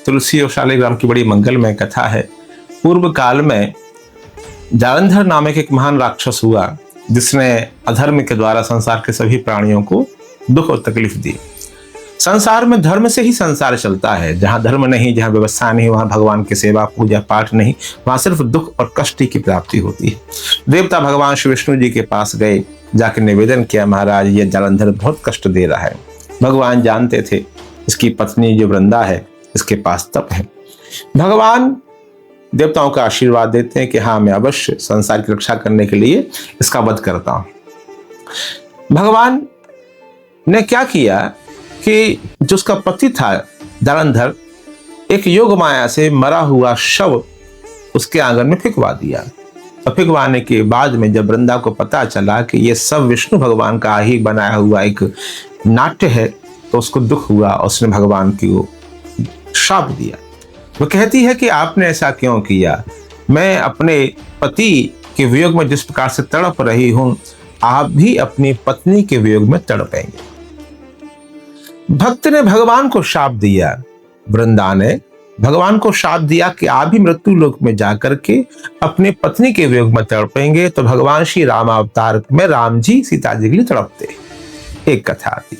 तुलसी और शालिग्राम की बड़ी मंगलमय कथा है। पूर्व काल में जालंधर नामक एक महान राक्षस हुआ जिसने अधर्म के द्वारा संसार के सभी प्राणियों को दुख और तकलीफ दी। संसार में धर्म से ही संसार चलता है। जहाँ धर्म नहीं, जहाँ व्यवस्था नहीं, वहाँ भगवान की सेवा पूजा पाठ नहीं, वहाँ सिर्फ दुख और कष्ट की प्राप्ति होती है। देवता भगवान श्री विष्णु जी के पास गए, जाकर निवेदन किया, महाराज ये जालंधर बहुत कष्ट दे रहा है। भगवान जानते थे इसकी पत्नी जो वृंदा है इसके पास तप है। भगवान देवताओं का आशीर्वाद देते हैं कि हाँ मैं अवश्य संसार की रक्षा करने के लिए इसका वध करता हूं। भगवान ने क्या किया कि जो उसका पति था जालंधर, एक योग माया से मरा हुआ शव उसके आंगन में फेंकवा दिया। और फेंकवाने के बाद में जब वृंदा को पता चला कि ये सब विष्णु भगवान का ही बनाया हुआ एक नाट्य है, तो उसको दुख हुआ और उसने भगवान को श्राप दिया। वो कहती है कि आपने ऐसा क्यों किया? मैं अपने पति के वियोग में जिस प्रकार से तड़प रही हूं, आप भी अपनी पत्नी के वियोग में तड़पेंगे। भक्त ने भगवान को श्राप दिया, वृंदा ने भगवान को श्राप दिया कि आप भी मृत्यु लोक में जाकर के अपने पत्नी के वियोग में तड़पेंगे। तो भगवान श्री राम अवतार में राम जी सीता जी के लिए तड़पते। एक कथा आती।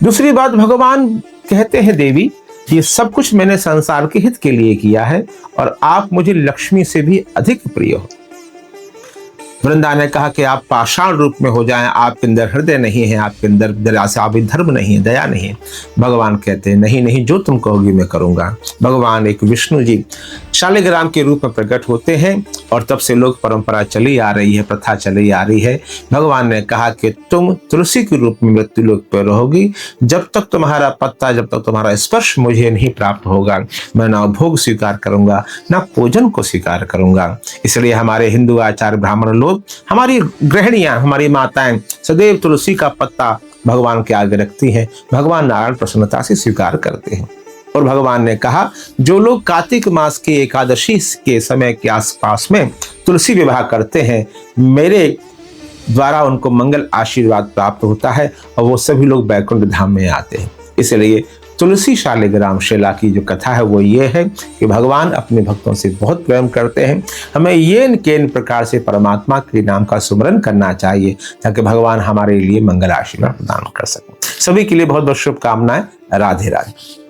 दूसरी बात, भगवान कहते हैं देवी ये सब कुछ मैंने संसार के हित के लिए किया है और आप मुझे लक्ष्मी से भी अधिक प्रिय हो। वृंदा ने कहा कि आप पाषाण रूप में हो जाएं, आपके अंदर हृदय नहीं है, आपके अंदर दया से आप धर्म नहीं है, दया नहीं है। भगवान कहते हैं नहीं नहीं, जो तुम कहोगी मैं करूंगा। भगवान एक विष्णु जी शालिग्राम के रूप में प्रकट होते हैं और तब से लोक परंपरा चली आ रही है, प्रथा चली आ रही है। भगवान ने कहा कि तुम तुलसी के रूप में मृत्यु लोक पर रहोगी। जब तक तुम्हारा पत्ता, जब तक तुम्हारा स्पर्श मुझे नहीं प्राप्त होगा, मैं ना भोग स्वीकार करूंगा ना पूजन को स्वीकार करूंगा। इसलिए हमारे हिंदू आचार्य ब्राह्मण लोग, हमारी गृहिणियां, हमारी माताएं सदैव तुलसी का पत्ता भगवान के आगे रखती हैं। भगवान नारायण प्रसन्नता से स्वीकार करते हैं। और भगवान ने कहा जो लोग कार्तिक मास की एकादशी के समय के आसपास में तुलसी विवाह करते हैं, मेरे द्वारा उनको मंगल आशीर्वाद प्राप्त होता है और वो सभी लोग वैकुंठ धाम में आते हैं। इसलिए तुलसी शालिग्राम शिला की जो कथा है वो ये है कि भगवान अपने भक्तों से बहुत प्रेम करते हैं। हमें ये इन प्रकार से परमात्मा के नाम का सुमरन करना चाहिए ताकि भगवान हमारे लिए मंगल आशीर्वाद प्रदान कर सकें। सभी के लिए बहुत बहुत शुभकामनाएं। राधे राधे।